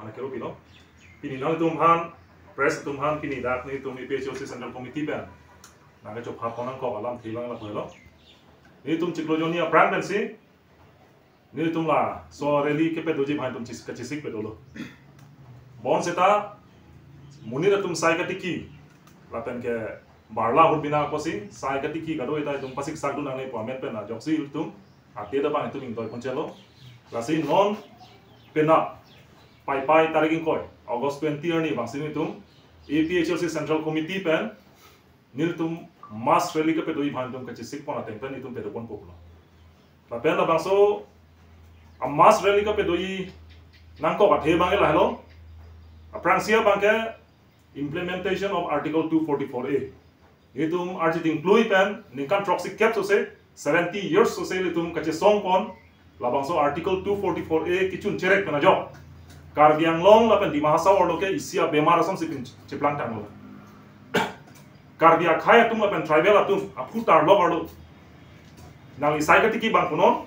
ana kero pino pini nang tum han press tum han pini dak ni tum EPHOC Central Committee ben na ke chop ha ponang ko alam thilang la phelo ni tum chiklojonia prang ben si ni tum la so rally ke pe doji bhan tum chisik pe dolo bon seta munira tum sai ka tiki la pen ke barla hut bina ko si sai ka tiki ka do ita tum pasik sak du nang nei pamen pe na joksi tum ate da bang tum ing toy konchelo la si non pena pai tarigin koi August 20 ni bang sini tum EPHOC Central Committee pen nil tum mass rally ke pe doi bhan tum ka chisik pon ateng pen tum pe do pon populo la pen la bang so a mass rally ke pe doi nang ko bathe bang la hello aprangsia bang ke implementation of article 244A itum archit include pen ninkan proxy cap so se 70 years so se litum kache song pon labang so article 244A kichun cherek pena jo karbiang long la pen dimahasa ordo ke isia bemar asam sipin chiplang tang lo karbia khaya tum la pen tribal atum aputar lo ordo nang isai ka tiki bang kunon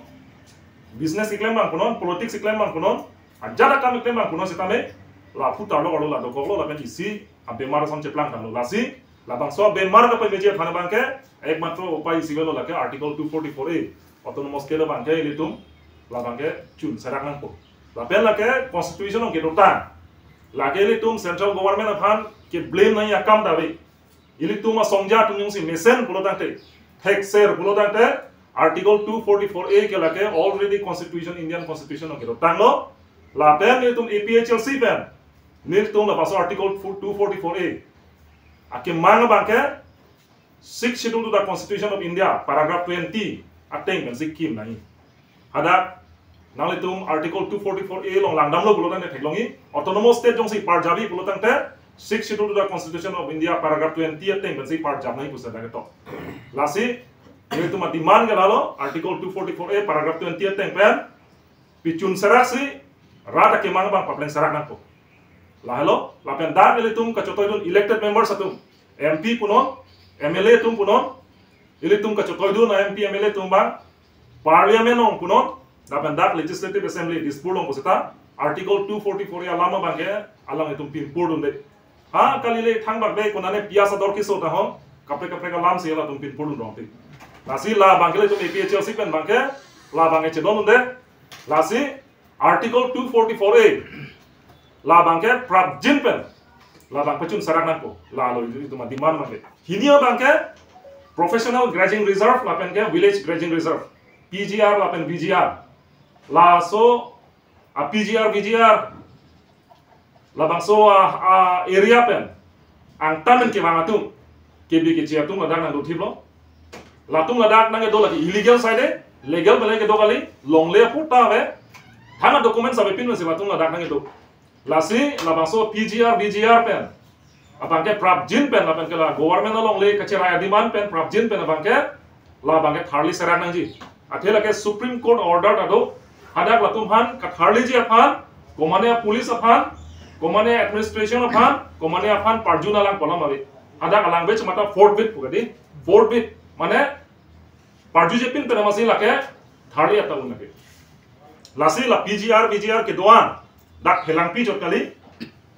business iklem bang kunon politics iklem bang kunon ajada kam iklem bang kunon sitame la putar lo ordo la do goglo la pen isi bemar asam chiplang tang lo lasi labang so bemar ka pe meje thana bang ke ekmatro upai sigelo la ke article 244A autonomous ke bang ke litum labang ke chun sarak nang po la pen la ke constitution ke dota la ke litum central government aphan ke blame nahi akam dawe ilitum songja tum yung si mesen bulodante taxer bulodante article 244A ke la ke already constitution Indian constitution ke dota lo la pen litum EPHLC pen niltum la paso article 244A ake mang bangke 6th schedule to the Constitution of India paragraph 20 ateng ben sikim nai ada nalitum article 244A long langdam lo bulotan te thlongi autonomous state jong si parjabi bulotan te 6th schedule to the Constitution of India paragraph 20 ateng ben si parjab nai pusa da to lasi nilitum demand galalo article 244A paragraph 20 ateng pen pichun serasi rata ke mang bang papleng serak nang ko la hello la pen da nilitum ka chotoi dun elected members atum MP punon MLA tum punon ilitum ka chotoi dun MP MLA tum bang parliament ong punon da pen da legislative assembly dispute ong posita article 244 ya lama bang ke alang itum pin purdun de ha kalile thang bak be kunane piasa dor ki sota ho kapre ka lam se la tum pin purdun rong ti lasi la bang ke tum EPHLC pen bang ke la bang e chedon de lasi article 244A la bangke prabjin pen la bang pechun sarak nang ko la lo itu ma demand mangke hinia bangke professional grazing reserve la pen ke village grazing reserve PGR la pen VGR la so a PGR VGR la bang so a area pen ang tamen ke bang atum ke bi ke chia tum la dak nang do thiblo la tum la dak nang do la illegal side legal bele ke do kali long le puta ve thana document sabe pin se la tum la dak nang do lasi labang so PGR BGR pen abang ke prabjin pen labang ke la government along le kache raya demand pen prabjin pen abang ke labang ke tharli serak nang ji athela ke Supreme Court order ado hadak latum han ka tharli ji aphan komane police aphan komane administration aphan komane aphan parjuna lang kolam ave hadak alang be mata fourth bit pugadi fourth bit mane parju je pin pen amasi lake tharli ata unake lasi la PGR BGR ke doan dak helang pi chot kali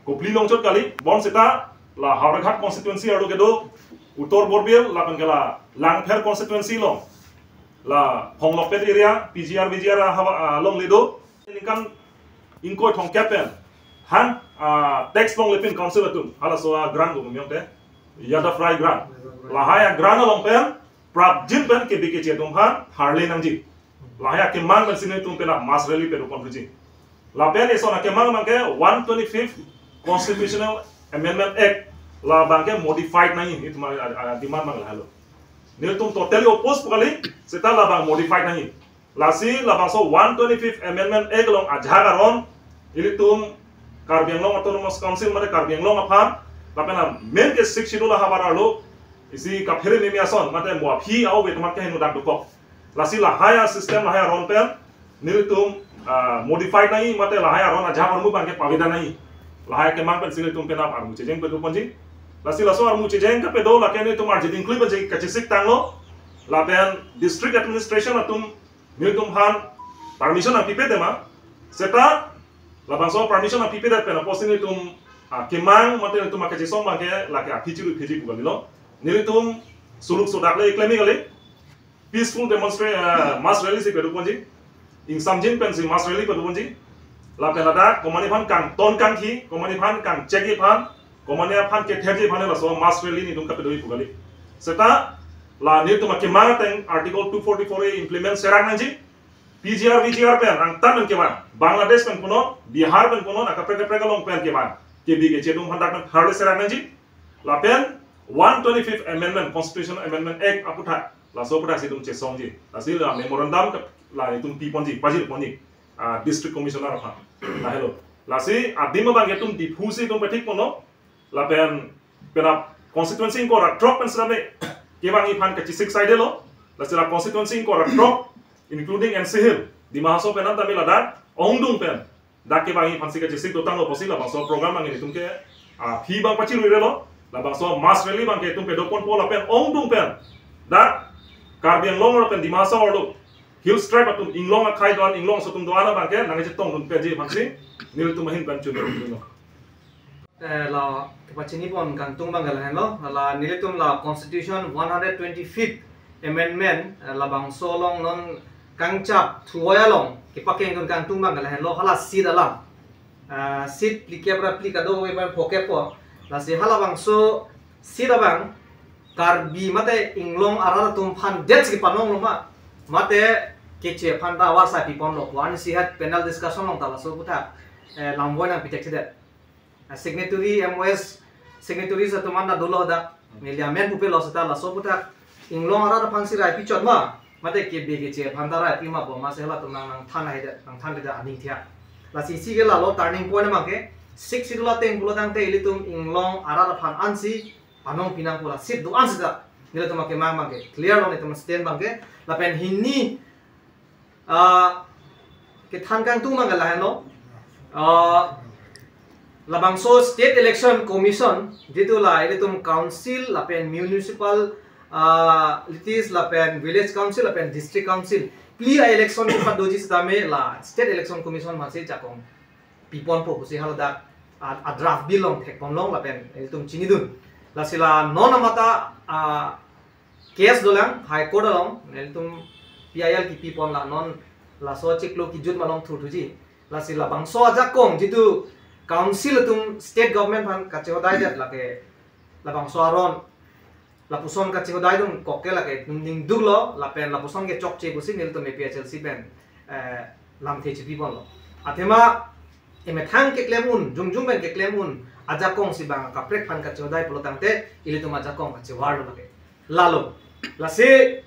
kopli long chot kali bon seta la Hauraghat constituency ado kedo uttor borbel la pangela langpher constituency long la Phonglokpet area PGR BGR long ledo linkan inko thong capen han tax long lepin council atum hala so grant go myong te yada fry grant la haya grant long pen prap jin pen ke bike che dum han harle nangji la haya ke mang ben sine tum pena mas rally pe ro konfiji la pen eso na ke mang ke 125th constitutional amendment act la bangke modified nahi itu ma demand mang halo nil tum totally opposed kali seta la bang modified nahi lasi la bang so 125th amendment act long ajhagaron ili tum Karbianglong autonomous council mare Karbianglong aphan la pena main ke 6 schedule ha baralo isi ka phere memiason mate mo phi au be tomak ke hinu dak dukok lasi la haya system la haya ron pen nil tum modified nahi mate la haya ron ajhagar mu bangke pavida nahi la haya ke mang pen sile tum pena ar mu chejeng pe du ponji lasi la so ar mu chejeng ka pe do la ke ne tum ar jeding klib je ka chisik tanglo la pen district administration atum nil tum han permission api pe dema seta labang so permission api pedat pen posting itum kemang mate itum make jesong bangke laki apichiru piji bukan lo nili tum suluk sudak le claiming kali peaceful demonstration mass rally si pedu ponji ing samjin pen si mass rally pedu ponji la pen ada komani phan kang ton kang thi komani phan kang cheki phan komani phan ke therji phan la so mass rally ni tum ka pedu bugali seta la nil tum kemang teng article 244 e implement serang nanji PGR VGR pen ang tan ke ban Bangladesh pen kuno Bihar pen kuno nak preka long pen ke ban ke bi ke chedum handak nak harle serang nanji la pen 125th amendment constitutional amendment act aputha la so puta sidum che songji la sil la memorandum la itum pi ponji pajil ponji district commissioner ha la hello la si adim bang etum difusi tum petik pono la pen pena constituency ko ra drop pen srame ke bang i phan ke six side lo la sila constituency ko ra drop including NCHIL di mahaso penan tamil ada ongdung pen dak ke bang i phan sika jisik dotang lo posila bang so program bang ini tum ke phi bang pachil ure lo la bang so mass rally bang ke tum pe dokon pola pen ongdung pen dak karbiang long pen di mahaso lo hill stripe atum inglong khai don inglong sotum doana bang ke nang je tong dun pe ji phan si nil tum hin pen chun lo la kepacini pon kantung bang galan lo la nilitum la constitution 125th amendment la bang so long non kangchap thuaya long kipakeng don kantung bang galan lo hala sid alam sid plikebra plikado we ban phoke po la si hala bang so sid abang karbi mate inglong arara tum phan det ki panong lo ma mate keche phan da war sa pi pon lo one si hat panel discussion long ta so buta lamboy na pitek det signatory MOS signatory sa tumanda dolo da miliamen pupe lo sa la so buta inglong arara phan si rai pi chot ma mate ke be ke che phandara pi ma bo ma se la tum nang than hai da nang than da aning thia la si si ke la lo turning point ma ke 6 sidula teng bulo tang te ilitum inglong arara phan ansi anong pinang pula sit do ansi da nila tum ke ma ke clear lo ne tum stand bang ke la pen hinni ke than kang tu ma ga la no labang so state election commission jitu la ilitum council la pen municipal litis la pen village council la pen district council pli election ko padoji stame la state election commission ma se chakong pipon po si halda a draft bill long thek pon long la pen ilitum chinidun la sila non amata case dolang high court long ilitum PIL ki pipon la non la so cheklo ki jut malong thuji la sila bangso ajakong jitu council tum state government pan kache hodai det lake labang soaron la puson kache hodai dum kokke lake ning duglo la pen la puson ke chokche busi nil tum PHLC pen lam the chipi bon lo athema eme thang ke klemun jungjung ben ke klemun ajakong si bang kaprek pan kache hodai pulo tangte ili tum ajakong kache war lake lalo la se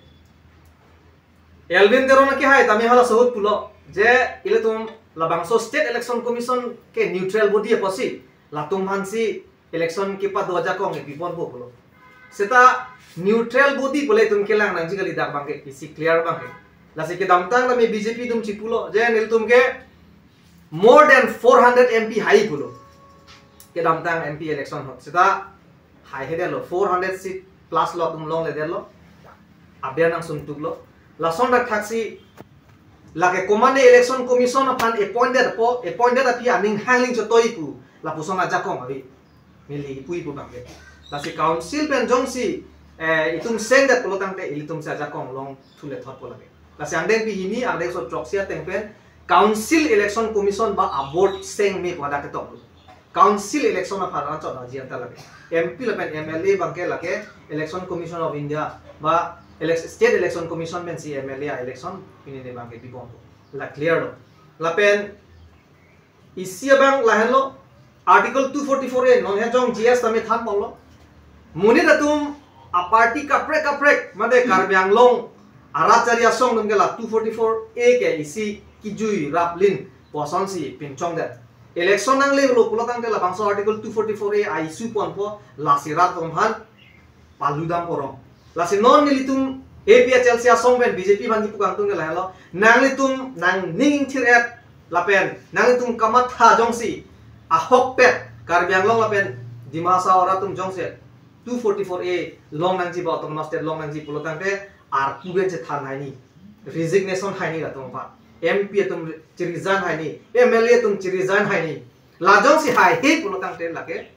elvin teron ke hai tami hala sohut pulo je ili tum labang so state election commission ke neutral body aposi latung hansi election ke pa 2000 kong e pipon po pulo seta neutral body pole tum kelang nang jigali dak bangke isi clear bangke la se ke damtang la me BJP tum chipulo je nil tum ke more than 400 MP high pulo ke damtang MP election hot seta high he lo 400 seat plus lo tum long le lo abya nang sum tuklo la son dak thaksi lake command election commission upon appointed api aning handling chotoi pu la puson aja kong abi mili pui pu bangke la si council pen jongsi itum seng dat polotang te ilitum sa aja kong long thule thot polake la si andeng pi hini andeng so choksia tengpen council election commission ba abort seng me pada ke tok council election of haran chot na jian ta lake MP la pen MLA bangke lake election commission of India ba state election commission men si MLA election ini de bang ke pipon la clear lo la pen isi bang la hello article 244 e non he jong GS tame than polo muni datum a party kaprek made karbyang long aracharya song dum ke la 244 e ke isi kijui raplin poson si pinchong de election nang le lo pulo tang ke la bang so article 244 e ai su pon po la sirat tom han paludam porong lasi non nilitum APHLC asong pen BJP bang ipukang tung la hello nang litum nang ning thir at lapen nang litum kamat ha jongsi a hok pet karbyang long lapen dimasa ora tum jongse 244A long nang ji ba autonomous state long nang ji pulotang te ar kuben che than hai ni resignation hai ni la tum pa MP तुम resign hai ni MLA तुम resign hai ni lajong si hai he pulo tang te lake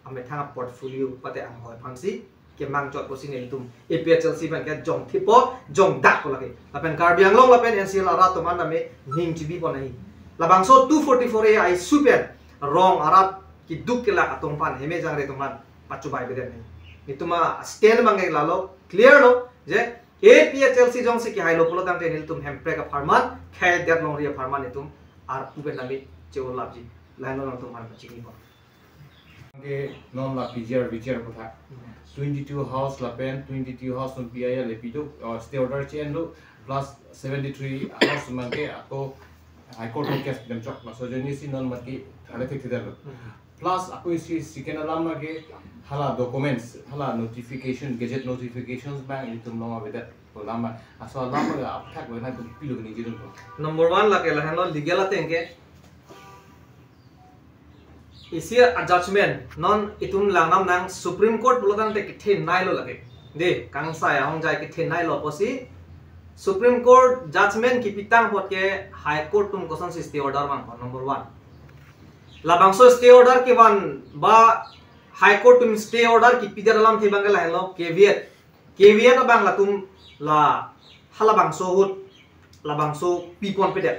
ame thang portfolio pate ang hoi phansi ke mang chot posi ne tum APHLC ban ke jong thipo jong dak ko lake lapen Karbi Anglong lapen NCL ara to man ame ning chibi ko nahi labangso 244 ai super wrong arat ki duk ke la atong pan heme jang re tuman pachubai beden ni ituma stand mangai lalo clear lo je APHLC jong se ki hai lo pulo tang te nil tum hempre ka farman khai dat long ria farman ni tum ar puben nami cheu labji laino nang tum man chini ko के non ला PGR विचार को था 22 house ला पेन 22 house on PIL लेपिदो stay order चेन लो प्लस 73 हाउस मन के तो हाई कोर्ट केस बेन चक मासो जनी सी नॉन मत की थाले थे थिदर प्लस आपको इसी सिकेन अलार्म के हला डॉक्यूमेंट्स हला नोटिफिकेशन गैजेट नोटिफिकेशंस बैंक तुम नो अबे तो लामा असो अलार्म का आप ठक बना को पिलो नि जिरन को नंबर 1 ला के ला लीगल अतेंगे इसी जजमेंट नॉन इतुम लांगनाम नांग सुप्रीम कोर्ट बुलोदान ते किथे नाइलो लगे दे कांगसा या हों जाय किथे नाइलो पसी सुप्रीम कोर्ट जजमेंट की पितांग पट के हाई कोर्ट तुम क्वेश्चन से स्टे ऑर्डर मान नंबर 1 लाबांगसो स्टे ऑर्डर के वन बा हाई कोर्ट तुम स्टे ऑर्डर की पिदर लाम थे बंगला हेलो केवियत बांगला तुम ला हला बांगसो हुत लाबांगसो पीपन पेदे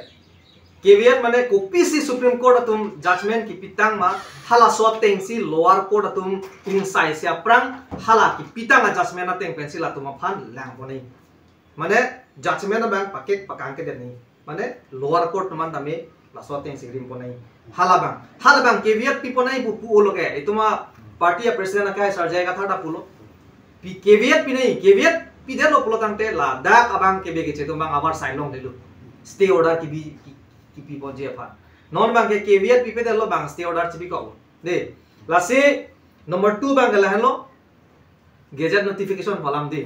केवियत माने कोपीसी सुप्रीम कोर्ट तुम जजमेंट की पितांग मा हाला सोप तेंसी लोअर कोर्ट तुम इंसाइ से अपरांग हाला की पितांग जजमेंट तेंग पेंसिल तुम फान लांग बनै माने जजमेंट बैंक पकेट पकांग के देनी माने लोअर कोर्ट मान तमे ला सोप तेंसी रिम बनै हाला बांग केवियत पिपनै पु ओलोगे इतुमा पार्टी प्रेसिडेंट का सरजाय का थाटा पुलो पी केवियत पि नहीं केवियत पिदे लो पुलो तंगते ला दा अबांग के बेगे चे तुम आवर साइन लोंग देलु स्टे ऑर्डर की भी की people jefa non bang ke keviat pipe de lo bang stay order chibi ko de lase number 2 bang la hello gazette notification phalam de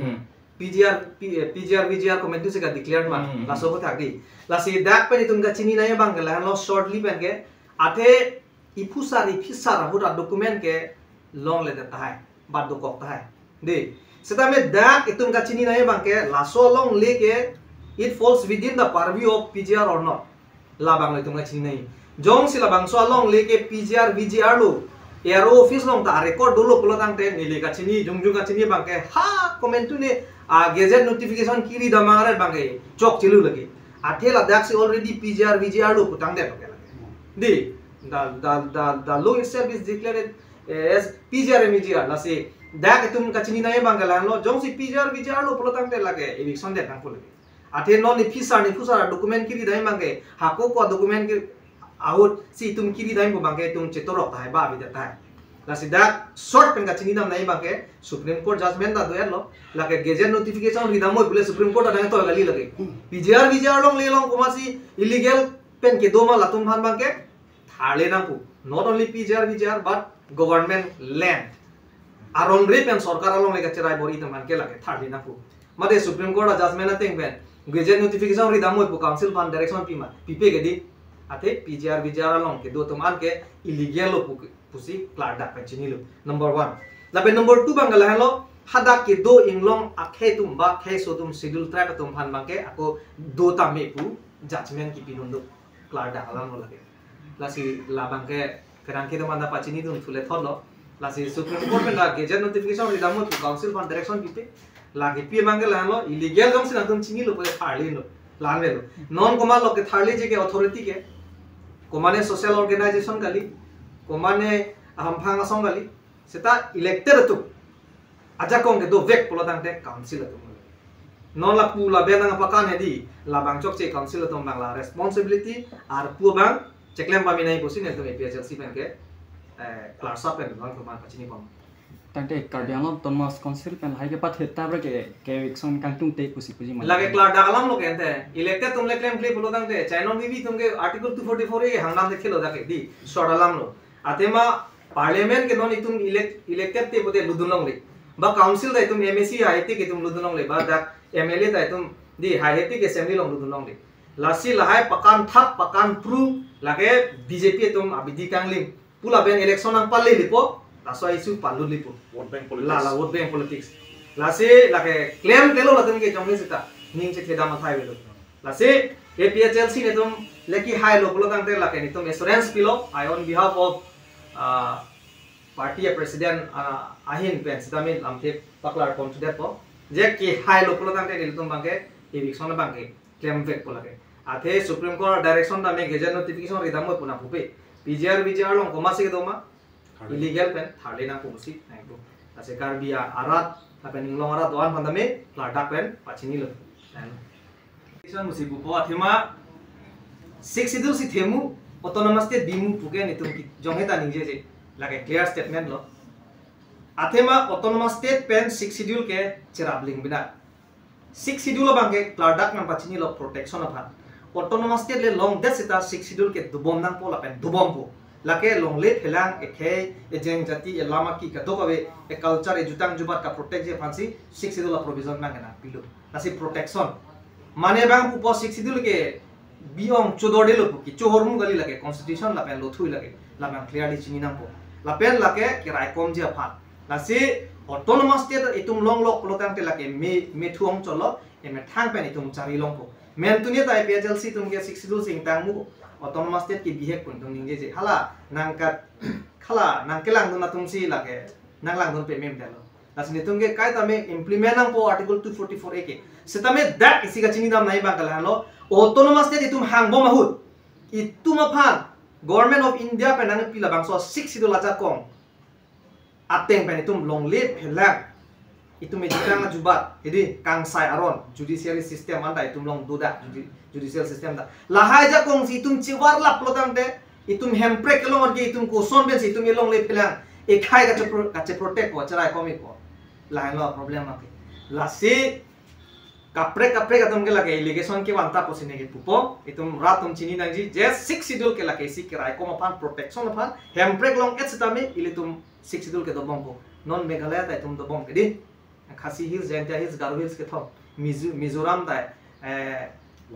PGR VGR comment se ka declare ma la so ko thak di lase dak pe tum ga chini na bang la hello shortly pen ke athe ifusari fisara hura document ke long le deta hai bad do kok ta hai de seta me dak itum ga chini na bang ke la so long le ke it falls within the purview of PGR or not labang le tunga chini nei jong si labang so long leke PGR VGR lo ero office long ta record dolo pulo tang te ni le ka chini jung ka chini bang ke ha comment tu ne a gazette notification kiri da mangare bang ke chok chilu lagi athela dak si already PGR VGR lo putang de lagi di the law itself is declared as PGR and VGR la se dak tum ka chini nei bang la lo jong si PGR VGR lo pulo tang te lage eviction de tang pulo आथे non निफिसा document की रिदाई मांगे हाको को document के out सी तुम की रिदाई को मांगे तुम चेतोरो ता है बा भी देता है लासिदा शॉर्ट पेन का चिनी नाम नहीं मांगे सुप्रीम कोर्ट जजमेंट दा दोयर लो लागे गेजेट नोटिफिकेशन रिदा मोय बुले सुप्रीम कोर्ट दा तो गली लगे पीजीआर लोंग ले लोंग कोमासी इलीगल पेन के दो मा लातुम भान मांगे थाले ना को not only PGR but government land आरोंग्रे पेन सरकार लोंग ले चराई बोरी त मान के लगे थाले ना को मदे सुप्रीम कोर्ट जजमेंट तेंग पेन गजेट नोटिफिकेशन रि दामोय काउंसिल फान डायरेक्शन पीमा पीपे गेदी आथे PGR VGR लोंग के दो तमान के इलीगल लो पुसी क्लार्डा पेचिनी लो नंबर 1 लाबे नंबर 2 बंगला हेलो हादा के दो इंगलोंग आखे तुम बा खे सो तुम शेड्यूल ट्रैक तुम फान मांगे आको दो ता मे पु जजमेंट की पिनोंदो क्लार्डा हलानो लगे लासी लाबांग के फेरांग के दमाना पाचिनी तुम फुले थलो लासी सुप्रीम कोर्ट में ला गजेट नोटिफिकेशन रि दामोय काउंसिल फान डायरेक्शन पीपे लागे पी मांगे लानो इलीगल जंग से तुम चिनी लो पे थारली लो लाने लो नॉन कोमा लो के थारली जे के अथॉरिटी के कोमाने सोशल ऑर्गेनाइजेशन गाली कोमाने हमफांगा सॉन्ग गाली सेता इलेक्टेड तो आजा कोंगे दो वेक पोलो तांते काउंसिल तो नॉन ला पुला बेना पकाने दी ला बांग चोक चे काउंसिल तो बांगला रिस्पांसिबिलिटी आर पु बांग चेकलेम पामी नहीं पोसिने तो एपीएचएलसी पेन के क्लास अप पेन बांग तो मान पचिनी पम तंटे कार्डियालम तोमस काउंसिल पेन हाई के पाथे ताब्र के विक्सन कांटुंग ते कुसी कुजी मन लगे क्लार डागलम लो केनते इलेक्टेड तुमले क्लेम क्ले बोलो तंगे चाइनो भी तुमके आर्टिकल 244 ए हंगाम देखे लो जाके दी सोडालम लो आतेमा पार्लियामेंट के नॉन तुम इलेक्टेड ते बोते लुदुनोंग ले बा काउंसिल दे तुम एमएसी आईटी के तुम लुदुनोंग ले बा दा एमएलए दे तुम दी हाईटी के असेंबली लोंग लुदुनोंग ले लासी लहाय पकान थक पकान प्रू लगे बीजेपी तुम अबिदी कांगलिम पुला Ben election ang palle lipo laso isu palu lipo vote bank politics la vote bank politics lase lake claim kelo laten ke jongni sita ning che theda mathai belo lase APHLC ne tum leki high lo pulo tangte lake ni tum assurance pilo I on behalf of party president ahin pen sidami lamte paklar confident po je ki high lo pulo tangte ni tum bangke eviction bangke claim back po lake athe supreme court direction da me gazette notification ri damo puna pupe PGR long komasi ke doma illegal pen thale na pusi nai do ase karbia arat apen inglong arat wan pandame ladak pen pachini lo Isan musibu po athema 6 idul si themu autonomous state bimu puke ni tum jonghe ta ningje je lage clear statement lo athema autonomous state pen 6 schedule ke cherabling bina 6 schedule bangke pladak nan pachini lo protection of autonomous state le long that sita 6 schedule ke dubom nang po la pen dubom po lake long le phelang ekhe ejeng jati elama ki ka dokawe e culture e jutang jubat ka protect je fansi 6 schedule provision mangena pilu nasi protection माने बांग पुपो 6 schedule के बियोंग चोदोडे लो पुकी चोहरमु गली लगे constitution ला pen लोथुई लगे ला बांग clearly चिनी नांगपो ला pen लाके के रायकोम जे फा लासे autonomous state इतुम लोंग लोक प्लोतांग ते लाके मे थुंग चलो एमे थांग पेन इतुम चारि लोंगपो मेन तुनिया ता PHLC तुम के 6 schedule सिंग तांगमु autonomous state की बिहेव कुन तुम निंगे जे हाला नांका खला नांकेलांग दुना तुमसी लाके नांगलांग दुन पे मेम देलो लासे नितुंगे काय तमे implement नांग पो article 244 ए के setame dak isi ka chini dam nai ba kala halo autonomous state itum hang bo mahut itum aphan government of India penang pila bangso 6 sidul acha kong ateng pen itum long le phelak itum ejitang jubat jadi kang sai aron judiciary system anda itum long duda judicial system da lahai ja kong si itum chiwar lap lotang de itum hempre kelong orgi itum ko son ben si itum long le phelang e khai ka protect ko charai komik ko lahai lo problem ma lasi kapre atum ke lage allegation ke wanta posine ke pupo itum ratum chini nangji je 6 schedule ke lage si kirai ko mapan protection aphan hembrek long et sitame ilitum 6 schedule ke dobong ko non meghalaya ta itum dobong ke di khasi hills jaintia hills garo hills ke thom mizoram da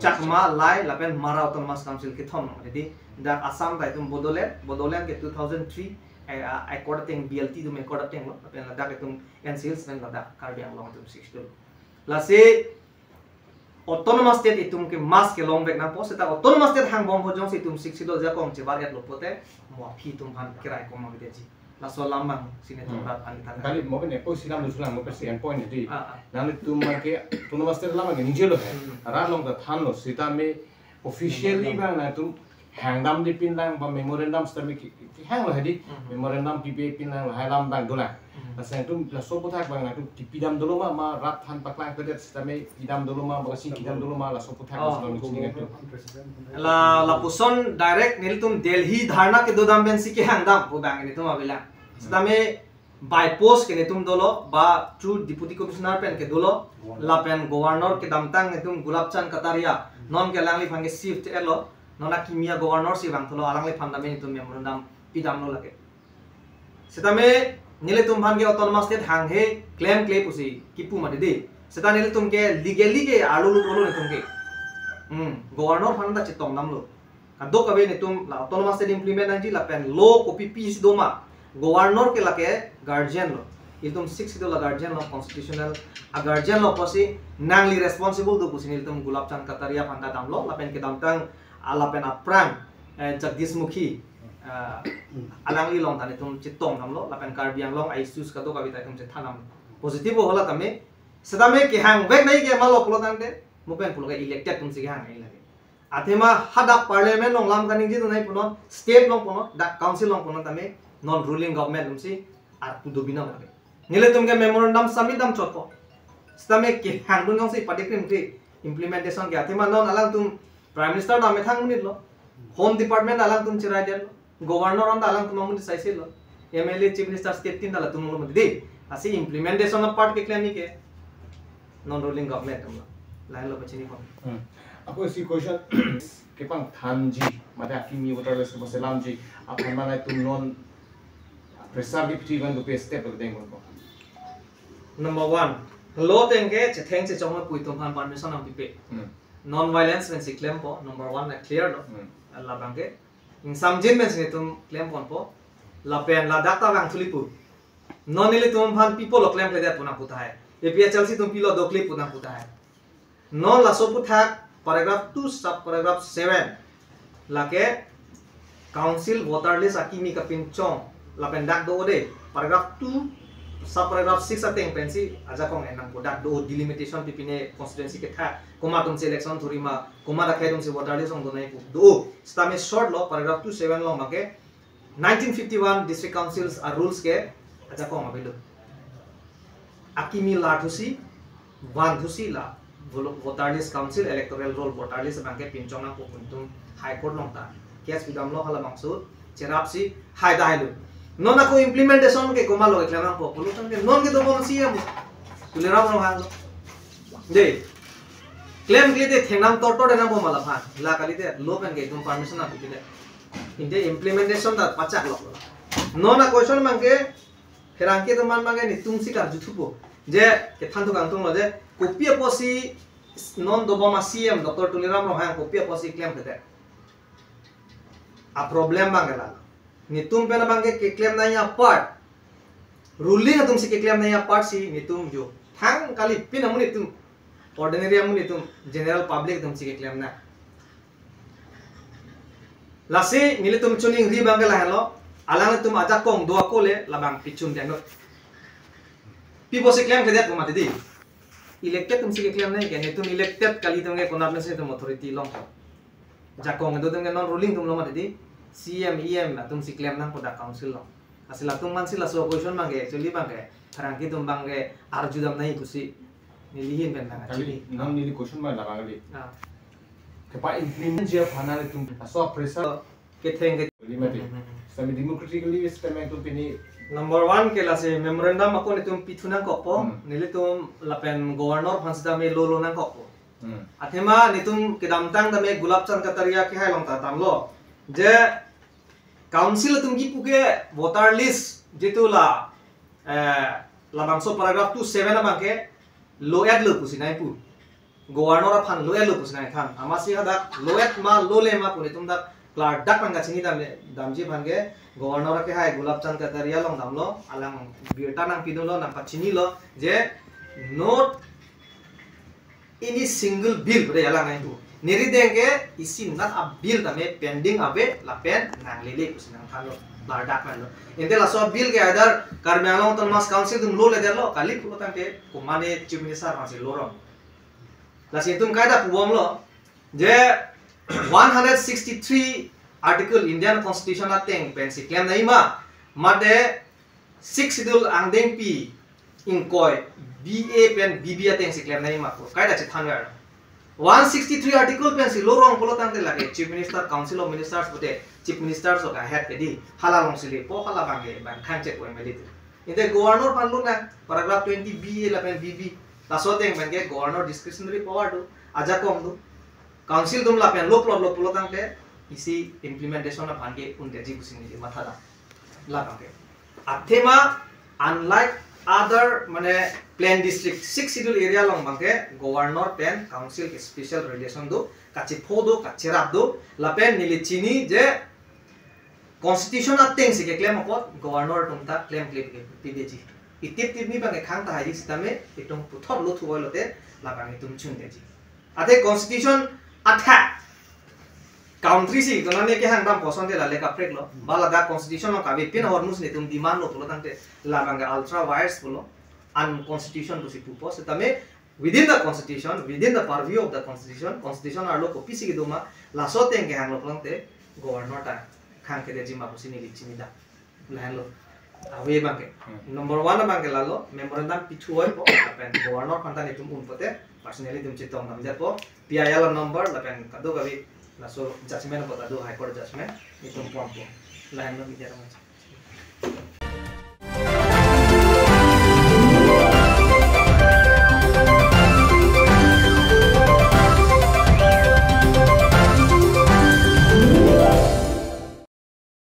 chakma lai lapen mara autonomous council ke thom di da assam da itum bodoland ke 2003 according BLT dum according lo lapen da ke tum NCLs pen da karbi ang long tum 6 schedule lase autonomous state itum ke mas ke long back na po seta autonomous state hang bom bojong se itum 6 do ja kong che baget lopote mo phi tum han kirai ko ma de ji la so lamang sine tum rat ani tan kali mo ne po silam lusulang mo pe point di nang tum ma ke autonomous state lamang ke ninje lo hai ra long da than lo sita me officially bang na tum hang dam di pin lang ba memorandum sta me ki hang lo hadi memorandum PPA pin lang hai lam bang do la Asal itu la sopo tak bang itu dipidam dulu ma rat han paklang kerja sistemnya pidam dulu ma bagi pidam dulu ma la sopo tak selalu sini itu la puson direct niltum Delhi dharna ke do dam bensi ke hangdam bo bang ini tu ma bila sistemnya by post ke nitum dolo ba true deputy commissioner pen ke dolo la pen governor ke damtang nitum Gulabchan Kataria non ke langli phange shift elo nona kimia governor si bang tholo alangli phandame nitum memorandum pidam lo lage sistemnya nile tum bhan ke autonomous state hang he claim pusi kipu ma de seta nile tum ke legally ke alu lu bolu ne tum ke governor phan da chitong nam lo kado kabe ne tum la autonomous state implement anji la pen law copy piece do ma governor ke la ke guardian lo itum 6 do la guardian lo constitutional a guardian lo posi nangli responsible do pusi nile tum Gulabchan Kataria phan da dam lo la pen ke dam tang ala pen aprang Jagdishmukhi alangli long tane tum chitong namlo lapen karbiang long isus ka to kabita tum chethanam positive hola tame sedame ke hang vek nai ke malo plotan de mupen pulo ke elected tum sig hang nai lage athema hada parliament long lam kaning ji tu nai punon state long punon da council long punon tame non ruling government tum si ar pudo bina lage nile tum ke memorandum submit dam chotpo sedame ke hang dun si padikrim ke implementation ke athema non alang tum prime minister da methang munit lo home department alang tum chirai der governor on dalang tumamun saise lo MLA chief minister state tin dala tumul mo di asi implementation of part ke claim ke non ruling government tum lain lo pachini ko aku si question ke pang thanji mata kimi waterless ko selam ji apan mana tu non preservative ban do pe step ko deng ko number 1 lo tenge che theng che chong pui tum phan permission am pipe non violence when si claim po number 1 na clear lo la bangke samjin men sini tum claim pon po la pen la data bang thulipu non ile tum phan people claim le da puna puta hai APHLC tum pilo do clip puna puta hai non la so puta paragraph 2 sub paragraph 7 lake council voter list akimi kapin chong lapen dak do de paragraph 2 sub paragraph 6 ateng pensi aja kong enang dak do delimitation pipine constituency ke tha koma tum selection thurima koma da khaidum se voter list ong do nai do stame short law paragraph 2 7 law make 1951 district councils are rules ke aja kong abelo akimi la thusi wan thusi la voter list council electoral roll voter list bangke pinchong na ko kuntum high court longta case bidam lo hala maksud cherapsi hai dailu non ako implementation ke koma lo eklam ko polutan ke non ke do bon siam tuleram no hang de claim ke de thenam torto de na bo mala phan la kali de lo pen ke tum permission na pide inde implementation da pachak lo non a question mangke herang ke to man mangke ni tum si kar juthupo je ke than to gang tung lo je kopia posi non do boma siam dr tuleram no hang kopia posi claim ke de a problem bangela nitum pena bangke ke claim na ya part ruling atum si ke claim na ya part si nitum jo thang kali pin amun nitum ordinary amun nitum general public tum si ke claim na lasi nilitum chuning ri bangela helo alang tum aja kong do ko le labang pichun deno people si claim ke det ma di elected tum si ke claim na ke nitum elected kali tum ke konap na se tum authority long jakong do tum ke non ruling tum lo ma di CM EM atum si claim nang pada council lo asila tum man sila so question mangge actually bangge tharangki tum bangge arjudam nai kusi nilihin ben bang actually nam nili question ma laga gali ke pa implement je phana le tum so pressure ke theng ke limit sami democratically system to pini number 1 ke la se memorandum ako ni tum pithuna ko po nili tum lapen governor phansda me lo nang ko po athema ni tum ke damtang da me gulab chan kataria ke hai long ta tam lo je council tumgi puke voter list jitula labangso paragraph 2 7 bangke lo ad lo pusinai pu governor phan lo ad lo pusinai than amasi hada lo ad ma lo le ma puni tum da klar dak panga chini damji bangke governor ke hai gulab chand kataria long damlo alang birta nang pidulo nang pachini lo je not any single bill bre alang ai tu niri denge isi not a bill tame pending abe la pen nang lele kusinang thalo bardak malo inde la so bill ke either karmialong ton mas council dum lo le derlo kali pulo tante kumane chief minister ma se loro la situm kaida puom lo je 163 article Indian constitution ateng pen si claim nai ma made 6 schedule angdeng pi inkoi BA pen BB ateng si claim nai ma ko kaida che thanwer 163 article pen si lorong polo tangte lage chief minister council of ministers bote chief ministers of head kedi halalong sili po hala bange ban khanche ko emeli inde governor panlu na paragraph 20 BA la pen BB la so teng bange governor discretionary power do aja kom do council dum la pen lo polo tangte isi implementation na bange unde ji kusini di matha da la bange athema unlike other mane plan district 6 schedule area long bangke governor pen council ke special relation do kachi phodo kachirap do la pen nilichini je constitution ateng si ke claim ko governor tumta claim pdg itip tipni bange khang ta haji sitame itung puthor lo thuoi lote la bange tum chun deji ate constitution atha country si tonane ke hang dam poson de la leka prek lo bala da constitution no kabe pin hormus ne tum demand lo pulo tante la banga ultra wires pulo unconstitution to si pupo setame within the constitution within the purview of the constitution are lo copy si doma la so teng ke hang lo plante governor ta khang ke de jima pusini lichini da la lo awe bange number 1 bange la lo memorandum pithuoi po pen governor khanta ne tum un pote personally tum chitong nam ja po PIL number la pen kado gabi la so judgment ko da do high court judgment itum pompo la no bicara